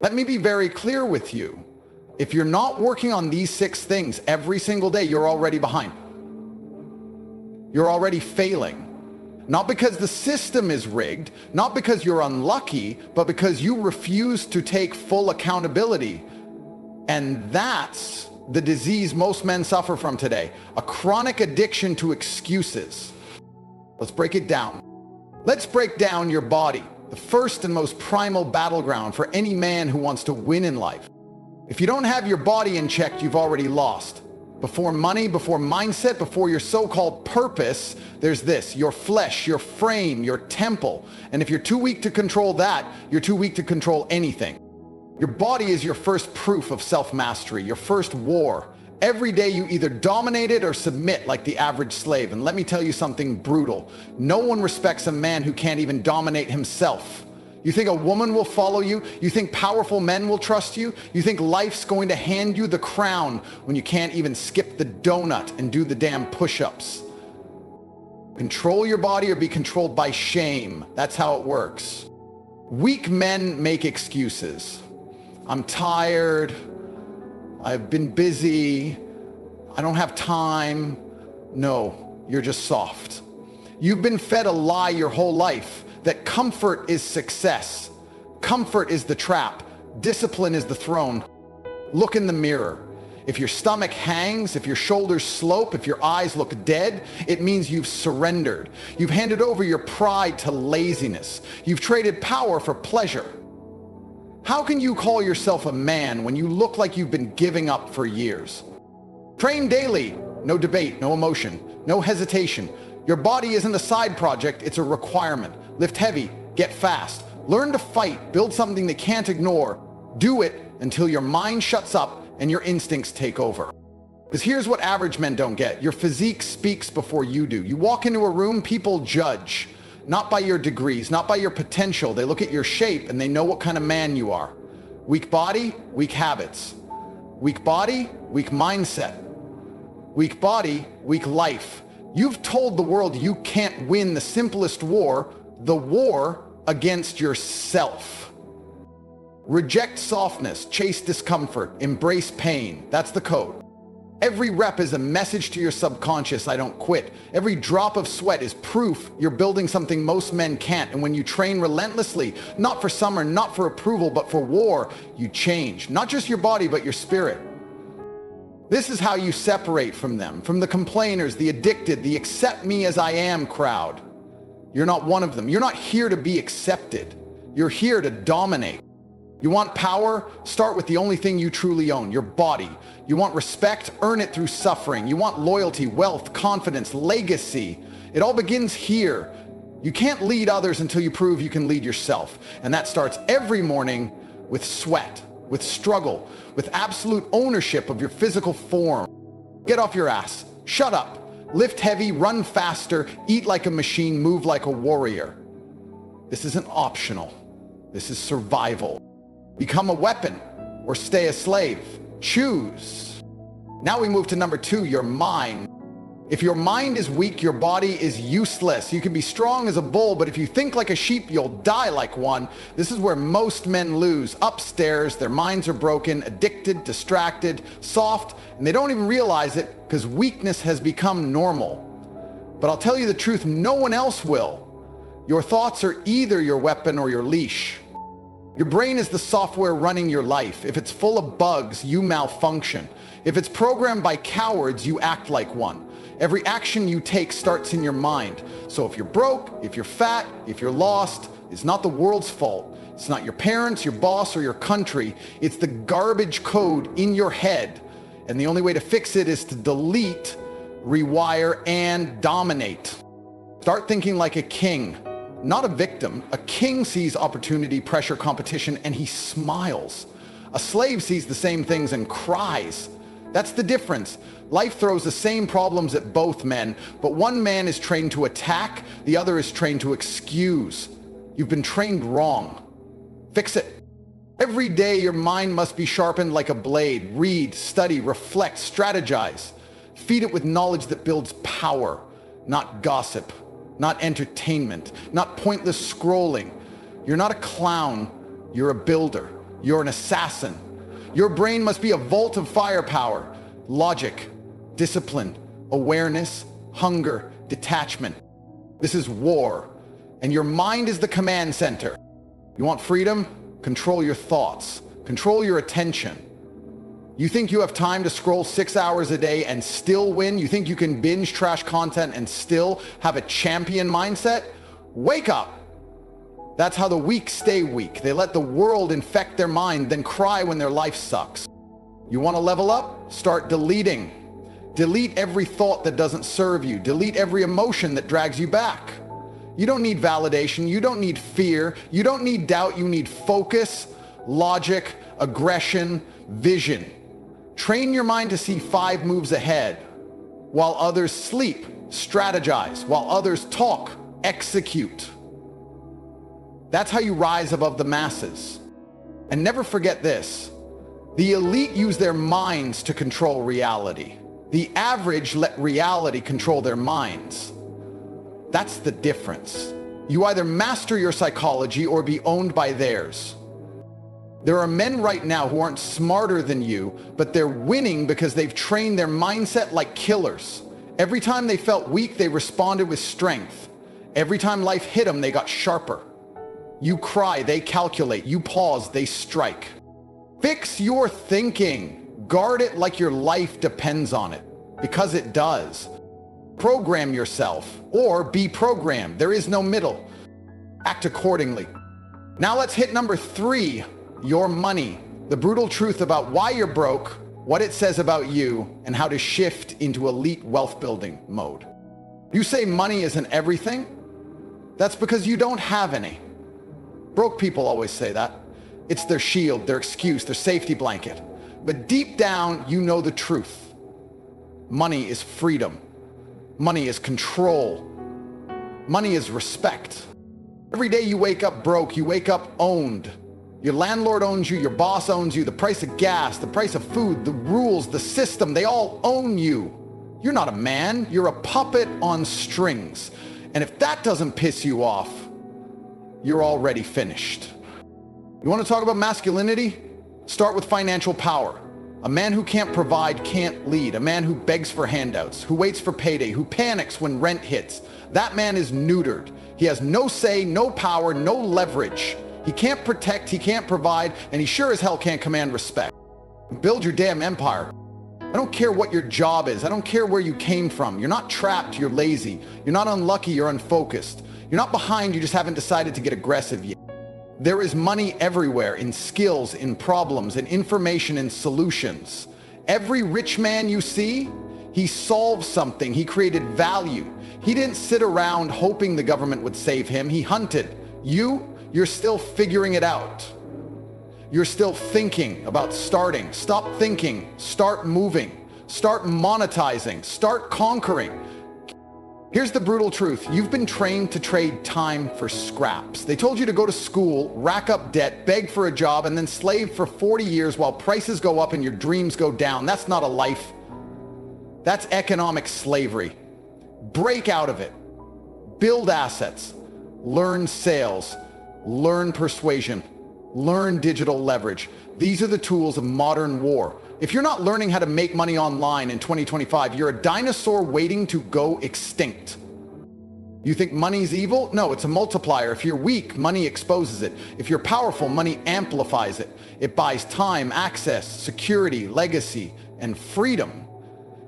Let me be very clear with you. If you're not working on these 6 things every single day, you're already behind. You're already failing. Not because the system is rigged, not because you're unlucky, but because you refuse to take full accountability. And that's the disease most men suffer from today, a chronic addiction to excuses. Let's break it down. Let's break down your body, the first and most primal battleground for any man who wants to win in life. If you don't have your body in check, you've already lost. Before money, before mindset, before your so-called purpose, there's this, your flesh, your frame, your temple. And if you're too weak to control that, you're too weak to control anything. Your body is your first proof of self-mastery, your first war. Every day you either dominate it or submit like the average slave. And let me tell you something brutal. No one respects a man who can't even dominate himself. You think a woman will follow you? You think powerful men will trust you? You think life's going to hand you the crown when you can't even skip the donut and do the damn push-ups? Control your body or be controlled by shame. That's how it works. Weak men make excuses. I'm tired. I've been busy. I don't have time. No, you're just soft. You've been fed a lie your whole life that comfort is success. Comfort is the trap. Discipline is the throne. Look in the mirror. If your stomach hangs, if your shoulders slope, if your eyes look dead, it means you've surrendered. You've handed over your pride to laziness. You've traded power for pleasure. How can you call yourself a man when you look like you've been giving up for years? Train daily. No debate, no emotion, no hesitation. Your body isn't a side project, it's a requirement. Lift heavy, get fast, learn to fight, build something they can't ignore. Do it until your mind shuts up and your instincts take over. Because here's what average men don't get. Your physique speaks before you do. You walk into a room, people judge. Not by your degrees, not by your potential. They look at your shape and they know what kind of man you are. Weak body, weak habits. Weak body, weak mindset. Weak body, weak life. You've told the world you can't win the simplest war, the war against yourself. Reject softness, chase discomfort, embrace pain. That's the code. Every rep is a message to your subconscious, I don't quit. Every drop of sweat is proof you're building something most men can't. And when you train relentlessly, not for summer, not for approval, but for war, you change. Not just your body, but your spirit. This is how you separate from them, from the complainers, the addicted, the accept me as I am crowd. You're not one of them. You're not here to be accepted. You're here to dominate. You want power? Start with the only thing you truly own, your body. You want respect? Earn it through suffering. You want loyalty, wealth, confidence, legacy. It all begins here. You can't lead others until you prove you can lead yourself. And that starts every morning with sweat, with struggle, with absolute ownership of your physical form. Get off your ass. Shut up. Lift heavy, run faster, eat like a machine, move like a warrior. This isn't optional. This is survival. Become a weapon or stay a slave. Choose. Now we move to number 2, your mind. If your mind is weak, your body is useless. You can be strong as a bull, but if you think like a sheep, you'll die like one. This is where most men lose. Upstairs, their minds are broken, addicted, distracted, soft, and they don't even realize it because weakness has become normal. But I'll tell you the truth, no one else will. Your thoughts are either your weapon or your leash. Your brain is the software running your life. If it's full of bugs, you malfunction. If it's programmed by cowards, you act like one. Every action you take starts in your mind. So if you're broke, if you're fat, if you're lost, it's not the world's fault. It's not your parents, your boss, or your country. It's the garbage code in your head. And the only way to fix it is to delete, rewire, and dominate. Start thinking like a king. Not a victim. A king sees opportunity, pressure, competition, and he smiles. A slave sees the same things and cries. That's the difference. Life throws the same problems at both men, but one man is trained to attack, the other is trained to excuse. You've been trained wrong. Fix it. Every day your mind must be sharpened like a blade. Read, study, reflect, strategize. Feed it with knowledge that builds power, not gossip. Not entertainment, not pointless scrolling. You're not a clown, you're a builder. You're an assassin. Your brain must be a vault of firepower, logic, discipline, awareness, hunger, detachment. This is war, and your mind is the command center. You want freedom? Control your thoughts. Control your attention. You think you have time to scroll 6 hours a day and still win? You think you can binge trash content and still have a champion mindset? Wake up! That's how the weak stay weak. They let the world infect their mind, then cry when their life sucks. You want to level up? Start deleting. Delete every thought that doesn't serve you. Delete every emotion that drags you back. You don't need validation. You don't need fear. You don't need doubt. You need focus, logic, aggression, vision. Train your mind to see 5 moves ahead. While others sleep, strategize. While others talk, execute. That's how you rise above the masses. And never forget this. The elite use their minds to control reality. The average let reality control their minds. That's the difference. You either master your psychology or be owned by theirs. There are men right now who aren't smarter than you, but they're winning because they've trained their mindset like killers. Every time they felt weak, they responded with strength. Every time life hit them, they got sharper. You cry, they calculate. You pause, they strike. Fix your thinking. Guard it like your life depends on it, because it does. Program yourself, or be programmed. There is no middle. Act accordingly. Now let's hit number 3, your money. The brutal truth about why you're broke, what it says about you, and how to shift into elite wealth building mode. You say money isn't everything? That's because you don't have any. Broke people always say that. It's their shield, their excuse, their safety blanket. But deep down, you know the truth. Money is freedom. Money is control. Money is respect. Every day you wake up broke, you wake up owned. Your landlord owns you, your boss owns you, the price of gas, the price of food, the rules, the system, they all own you. You're not a man, you're a puppet on strings. And if that doesn't piss you off, you're already finished. You want to talk about masculinity? Start with financial power. A man who can't provide can't lead. A man who begs for handouts, who waits for payday, who panics when rent hits. That man is neutered. He has no say, no power, no leverage. He can't protect, he can't provide, and he sure as hell can't command respect. Build your damn empire. I don't care what your job is. I don't care where you came from. You're not trapped, you're lazy. You're not unlucky, you're unfocused. You're not behind, you just haven't decided to get aggressive yet. There is money everywhere, in skills, in problems, in information, in solutions. Every rich man you see, he solved something, he created value. He didn't sit around hoping the government would save him, he hunted. You're still figuring it out. You're still thinking about starting. Stop thinking, start moving, start monetizing, start conquering. Here's the brutal truth. You've been trained to trade time for scraps. They told you to go to school, rack up debt, beg for a job, and then slave for 40 years while prices go up and your dreams go down. That's not a life. That's economic slavery. Break out of it. Build assets. Learn sales. Learn persuasion. Learn digital leverage. These are the tools of modern war. If you're not learning how to make money online in 2025, you're a dinosaur waiting to go extinct. You think money's evil? No, it's a multiplier. If you're weak, money exposes it. If you're powerful, money amplifies it. It buys time, access, security, legacy, and freedom.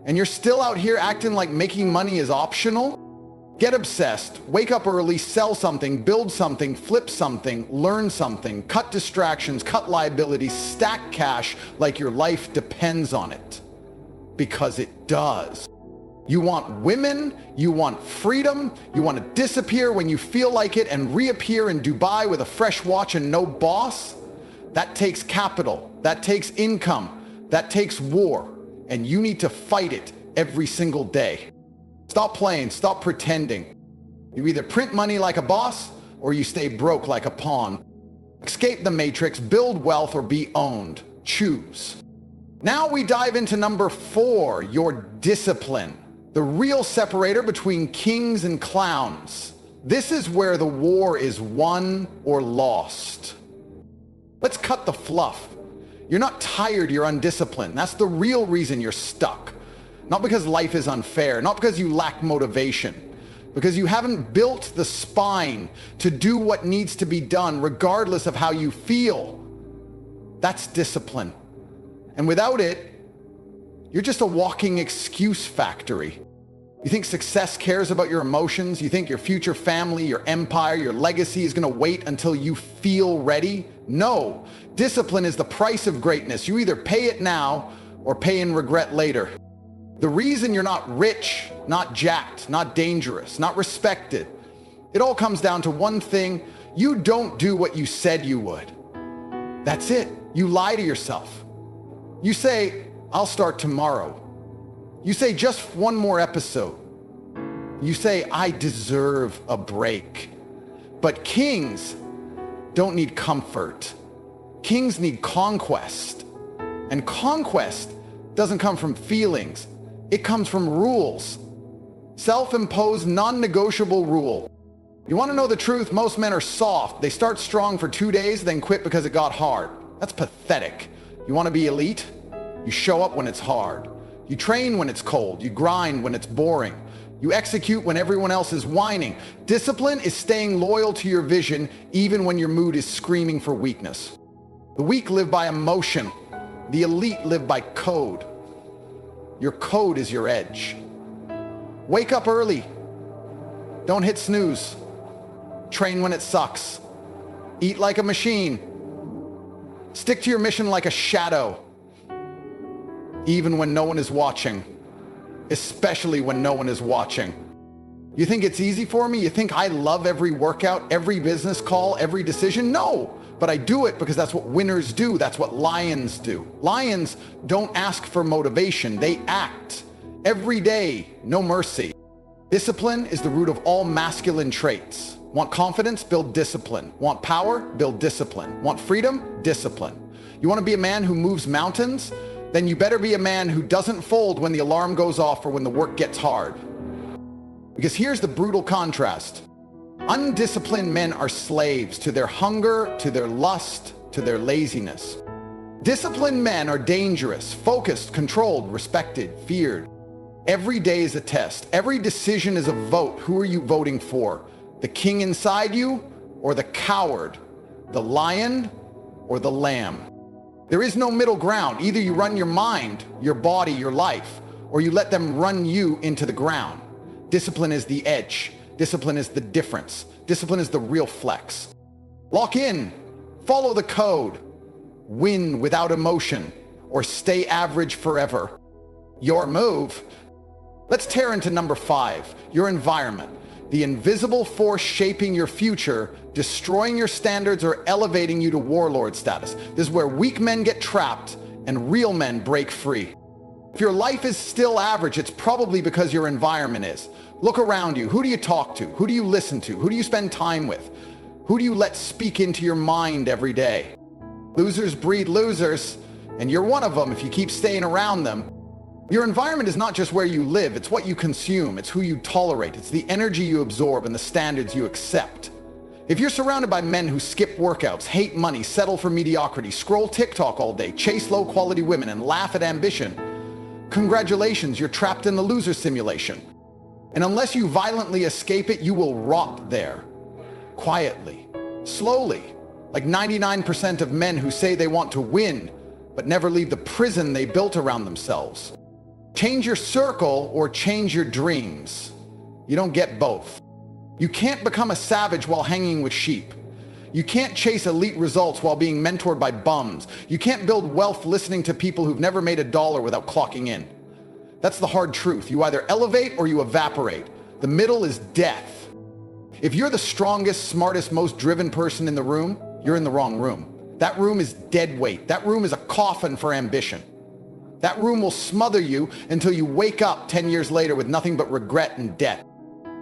And you're still out here acting like making money is optional? Get obsessed, wake up early, sell something, build something, flip something, learn something, cut distractions, cut liabilities, stack cash like your life depends on it. Because it does. You want women, you want freedom, you want to disappear when you feel like it and reappear in Dubai with a fresh watch and no boss? That takes capital, that takes income, that takes war, and you need to fight it every single day. Stop playing, stop pretending. You either print money like a boss or you stay broke like a pawn. Escape the matrix, build wealth, or be owned. Choose. Now we dive into number 4, your discipline. The real separator between kings and clowns. This is where the war is won or lost. Let's cut the fluff. You're not tired, you're undisciplined. That's the real reason you're stuck. Not because life is unfair, not because you lack motivation, because you haven't built the spine to do what needs to be done regardless of how you feel. That's discipline. And without it, you're just a walking excuse factory. You think success cares about your emotions? You think your future family, your empire, your legacy is going to wait until you feel ready? No. Discipline is the price of greatness. You either pay it now or pay in regret later. The reason you're not rich, not jacked, not dangerous, not respected, it all comes down to one thing. You don't do what you said you would. That's it. You lie to yourself. You say, I'll start tomorrow. You say, just one more episode. You say, I deserve a break. But kings don't need comfort. Kings need conquest. And conquest doesn't come from feelings. It comes from rules. Self-imposed, non-negotiable rule. You want to know the truth? Most men are soft. They start strong for 2 days, then quit because it got hard. That's pathetic. You want to be elite? You show up when it's hard. You train when it's cold. You grind when it's boring. You execute when everyone else is whining. Discipline is staying loyal to your vision even when your mood is screaming for weakness. The weak live by emotion. The elite live by code. Your code is your edge. Wake up early. Don't hit snooze. Train when it sucks. Eat like a machine. Stick to your mission like a shadow. Even when no one is watching. Especially when no one is watching. You think it's easy for me? You think I love every workout, every business call, every decision? No, but I do it because that's what winners do. That's what lions do. Lions don't ask for motivation. They act. Every day, no mercy. Discipline is the root of all masculine traits. Want confidence? Build discipline. Want power? Build discipline. Want freedom? Discipline. You want to be a man who moves mountains? Then you better be a man who doesn't fold when the alarm goes off or when the work gets hard. Because here's the brutal contrast. Undisciplined men are slaves to their hunger, to their lust, to their laziness. Disciplined men are dangerous, focused, controlled, respected, feared. Every day is a test. Every decision is a vote. Who are you voting for? The king inside you or the coward? The lion or the lamb? There is no middle ground. Either you run your mind, your body, your life, or you let them run you into the ground. Discipline is the edge. Discipline is the difference. Discipline is the real flex. Lock in. Follow the code. Win without emotion, or stay average forever. Your move. Let's tear into number 5, your environment. The invisible force shaping your future, destroying your standards or elevating you to warlord status. This is where weak men get trapped and real men break free. If your life is still average, it's probably because your environment is. Look around you. Who do you talk to? Who do you listen to? Who do you spend time with? Who do you let speak into your mind every day? Losers breed losers, and you're one of them if you keep staying around them. Your environment is not just where you live, it's what you consume, it's who you tolerate, it's the energy you absorb and the standards you accept. If you're surrounded by men who skip workouts, hate money, settle for mediocrity, scroll TikTok all day, chase low-quality women, and laugh at ambition, congratulations, you're trapped in the loser simulation. And unless you violently escape it, you will rot there. Quietly, slowly, like 99% of men who say they want to win, but never leave the prison they built around themselves. Change your circle or change your dreams. You don't get both. You can't become a savage while hanging with sheep. You can't chase elite results while being mentored by bums. You can't build wealth listening to people who've never made $1 without clocking in. That's the hard truth. You either elevate or you evaporate. The middle is death. If you're the strongest, smartest, most driven person in the room, you're in the wrong room. That room is dead weight. That room is a coffin for ambition. That room will smother you until you wake up 10 years later with nothing but regret and debt.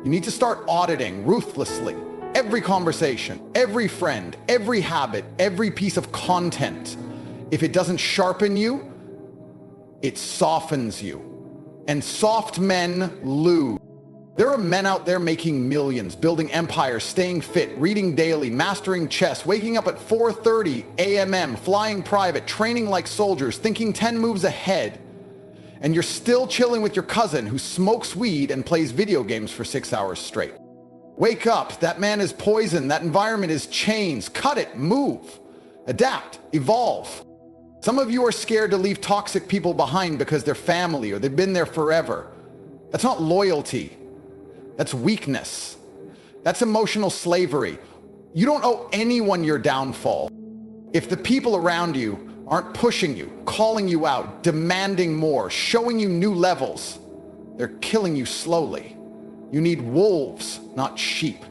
You need to start auditing ruthlessly every conversation, every friend, every habit, every piece of content. If it doesn't sharpen you, it softens you. And soft men lose. There are men out there making millions, building empires, staying fit, reading daily, mastering chess, waking up at 4:30 a.m., flying private, training like soldiers, thinking 10 moves ahead. And you're still chilling with your cousin who smokes weed and plays video games for 6 hours straight. Wake up. That man is poison. That environment is chains. Cut it. Move. Adapt. Evolve. Some of you are scared to leave toxic people behind because they're family or they've been there forever. That's not loyalty. That's weakness. That's emotional slavery. You don't owe anyone your downfall. If the people around you aren't pushing you, calling you out, demanding more, showing you new levels, they're killing you slowly. You need wolves, not sheep.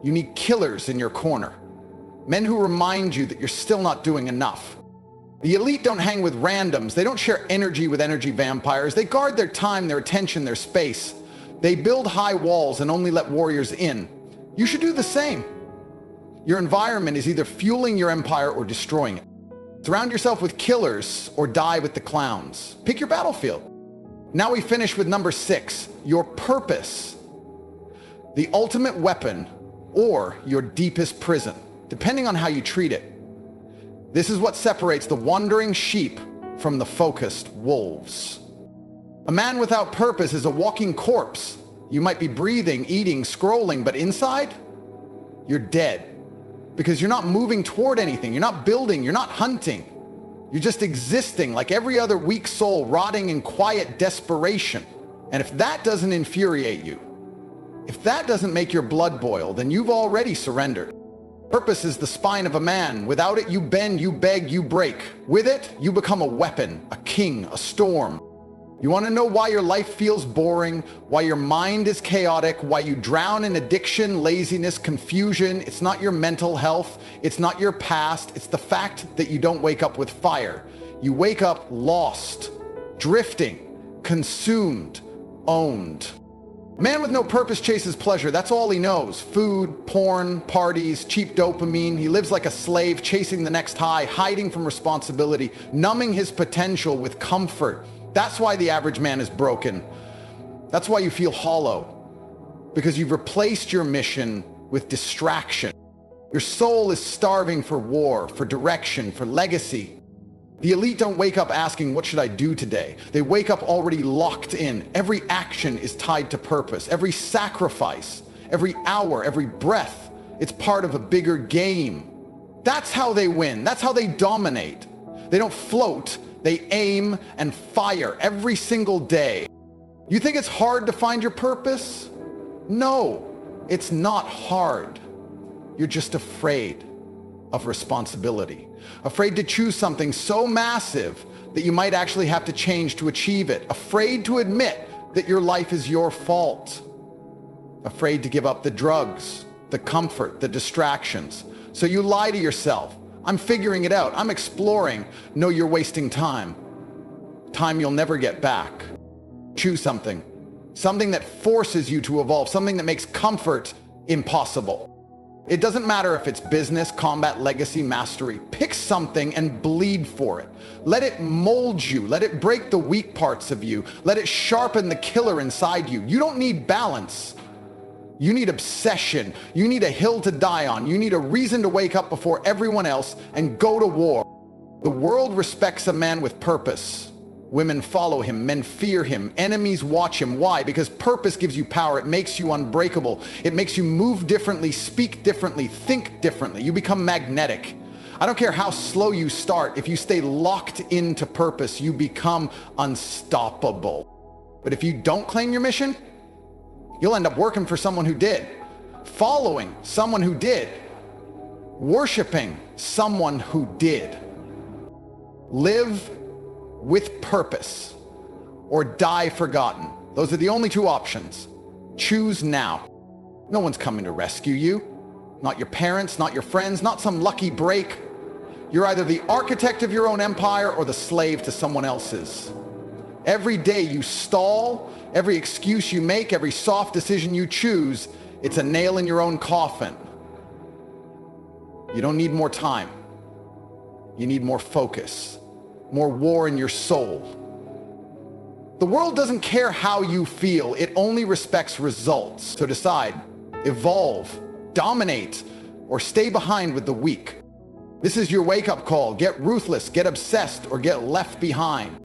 You need killers in your corner. Men who remind you that you're still not doing enough. The elite don't hang with randoms. They don't share energy with energy vampires. They guard their time, their attention, their space. They build high walls and only let warriors in. You should do the same. Your environment is either fueling your empire or destroying it. Surround yourself with killers or die with the clowns. Pick your battlefield. Now we finish with number 6, your purpose. The ultimate weapon or your deepest prison, depending on how you treat it. This is what separates the wandering sheep from the focused wolves. A man without purpose is a walking corpse. You might be breathing, eating, scrolling, but inside, you're dead. Because you're not moving toward anything. You're not building. You're not hunting. You're just existing like every other weak soul, rotting in quiet desperation. And if that doesn't infuriate you, if that doesn't make your blood boil, then you've already surrendered. Purpose is the spine of a man. Without it, you bend, you beg, you break. With it, you become a weapon, a king, a storm. You want to know why your life feels boring, why your mind is chaotic, why you drown in addiction, laziness, confusion? It's not your mental health. It's not your past. It's the fact that you don't wake up with fire. You wake up lost, drifting, consumed, owned. A man with no purpose chases pleasure. That's all he knows. Food, porn, parties, cheap dopamine. He lives like a slave, chasing the next high, hiding from responsibility, numbing his potential with comfort. That's why the average man is broken. That's why you feel hollow, because you've replaced your mission with distraction. Your soul is starving for war, for direction, for legacy. The elite don't wake up asking, what should I do today? They wake up already locked in. Every action is tied to purpose. Every sacrifice, every hour, every breath, it's part of a bigger game. That's how they win. That's how they dominate. They don't float. They aim and fire every single day. You think it's hard to find your purpose? No, it's not hard. You're just afraid of responsibility. Afraid to choose something so massive that you might actually have to change to achieve it. Afraid to admit that your life is your fault. Afraid to give up the drugs, the comfort, the distractions. So you lie to yourself. I'm figuring it out. I'm exploring. No, you're wasting time. Time you'll never get back. Choose something. Something that forces you to evolve. Something that makes comfort impossible. It doesn't matter if it's business, combat, legacy, mastery. Pick something and bleed for it. Let it mold you. Let it break the weak parts of you. Let it sharpen the killer inside you. You don't need balance. You need obsession. You need a hill to die on. You need a reason to wake up before everyone else and go to war. The world respects a man with purpose. Women follow him. Men fear him. Enemies watch him. Why? Because purpose gives you power. It makes you unbreakable. It makes you move differently, speak differently, think differently. You become magnetic. I don't care how slow you start. If you stay locked into purpose, you become unstoppable. But if you don't claim your mission, you'll end up working for someone who did, following someone who did, worshiping someone who did. Live with purpose or die forgotten. Those are the only two options. Choose now. No one's coming to rescue you. Not your parents, not your friends, not some lucky break. You're either the architect of your own empire or the slave to someone else's. Every day you stall, every excuse you make, every soft decision you choose, it's a nail in your own coffin. You don't need more time. You need more focus, more war in your soul. The world doesn't care how you feel, it only respects results. So decide, evolve, dominate, or stay behind with the weak. This is your wake-up call. Get ruthless, get obsessed, or get left behind.